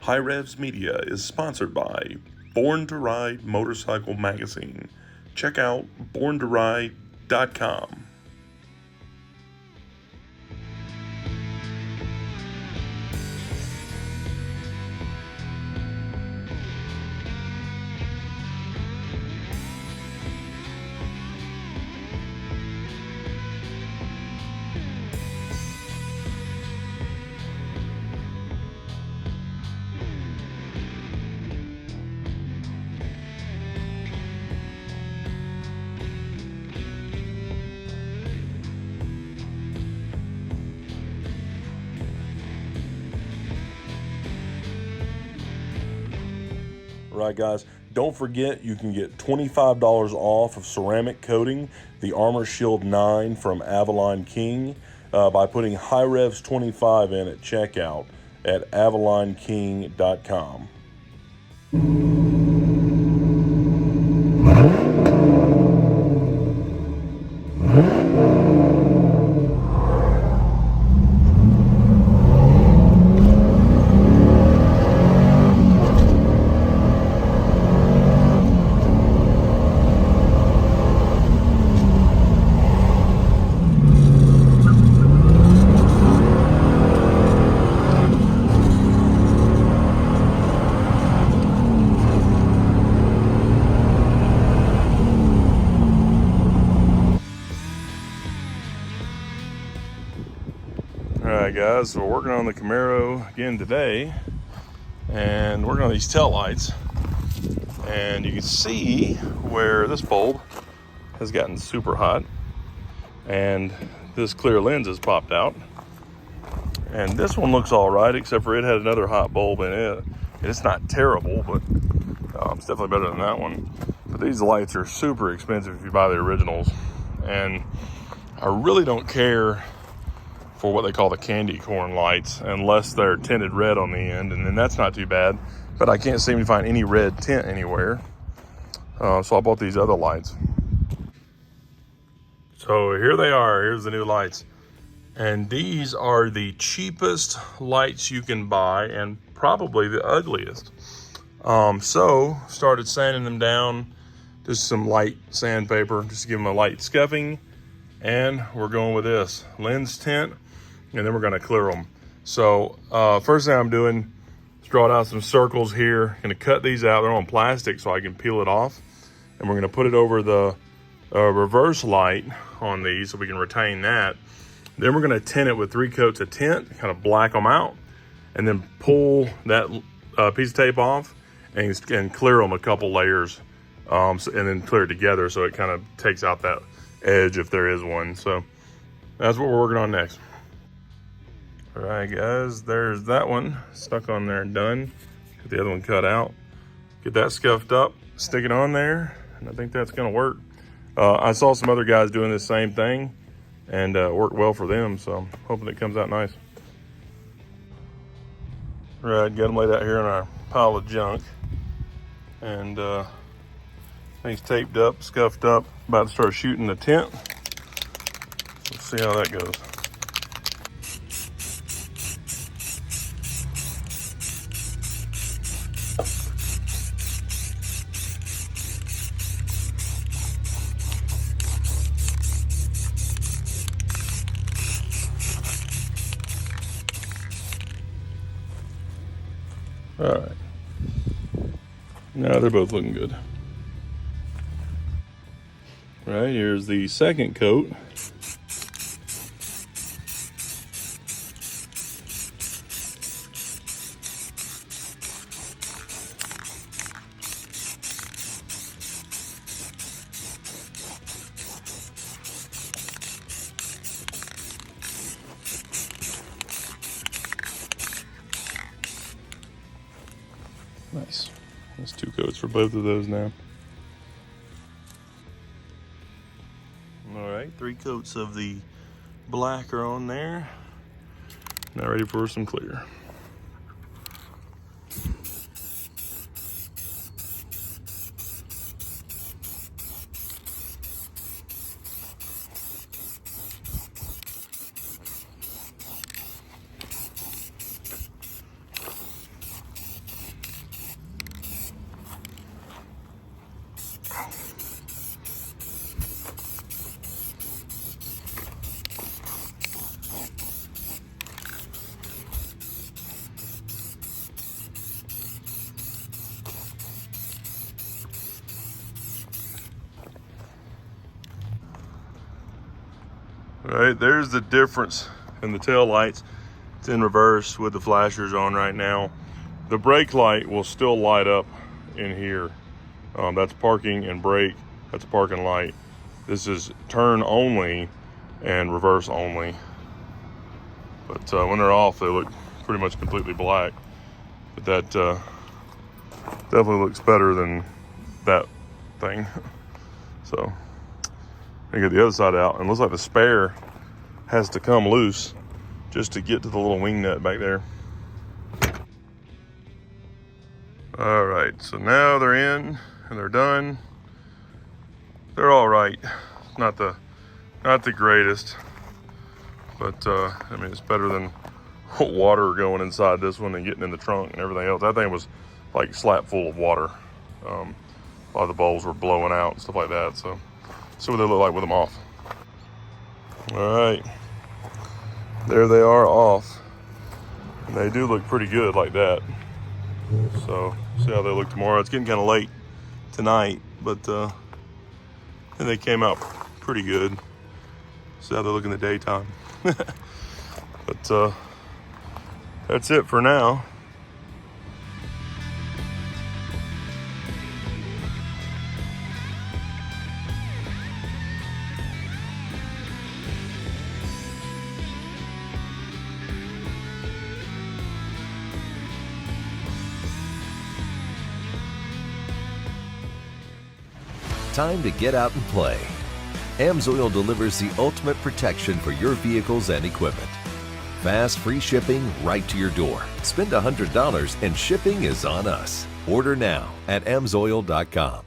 HiRevz Media is sponsored by Born to Ride Motorcycle Magazine. Check out borntoride.com. Right, guys, don't forget you can get $25 off of ceramic coating, the Armor Shield 9 from Avalon King, by putting HiRevz 25 in at checkout at avalonking.com. Alright guys, so we're working on the Camaro again today, and working on these tail lights, and you can see where this bulb has gotten super hot and this clear lens has popped out, and this one looks all right except for it had another hot bulb in it. It's not terrible, but it's definitely better than that one. But these lights are super expensive if you buy the originals, and I really don't care for what they call the candy corn lights unless they're tinted red on the end, and then that's not too bad, but I can't seem to find any red tint anywhere, so I bought these other lights. So here they are. Here's the new lights, and these are the cheapest lights you can buy and probably the ugliest. So started sanding them down, just some light sandpaper, just to give them a light scuffing, and we're going with this lens tint, and then we're going to clear them. So first thing I'm doing is drawing out some circles here. Going to cut these out. They're on plastic so I can peel it off, and we're going to put it over the reverse light on these so we can retain that. Then we're going to tint it with 3 coats of tint, kind of black them out, and then pull that piece of tape off and clear them a couple layers, and then clear it together so it kind of takes out that edge if there is one. So that's what we're working on next. All right guys, there's that one stuck on there and done. Get the other one cut out, get that scuffed up, stick it on there, and I think that's gonna work. I saw some other guys doing the same thing, and worked well for them, so I'm hoping it comes out nice. All right, got them laid out here in our pile of junk, and things taped up, scuffed up, about to start shooting the tint. Let's see how that goes. All right, now they're both looking good. All right, here's the second coat. Nice. There's 2 coats for both of those now. All right, 3 coats of the black are on there. Now ready for some clear. All right, there's the difference in the tail lights. It's in reverse with the flashers on right now. The brake light will still light up in here. That's parking and brake. That's parking light. This is turn only and reverse only. But when they're off, they look pretty much completely black. But that definitely looks better than that thing. So I get the other side out, and it looks like the spare has to come loose just to get to the little wing nut back there. All right, so now they're in and they're done. They're all right. Not the greatest, but I mean, it's better than water going inside this one and getting in the trunk and everything else. That thing was like slap full of water. A lot of the bulbs were blowing out and stuff like that. So see what they look like with them off. All right, there they are off, and they do look pretty good like that. So see how they look tomorrow. It's getting kind of late tonight, but I think they came out pretty good. See how they look in the daytime. But that's it for now. Time to get out and play. AMSOIL delivers the ultimate protection for your vehicles and equipment. Fast, free shipping right to your door. Spend $100 and shipping is on us. Order now at AMSOIL.com.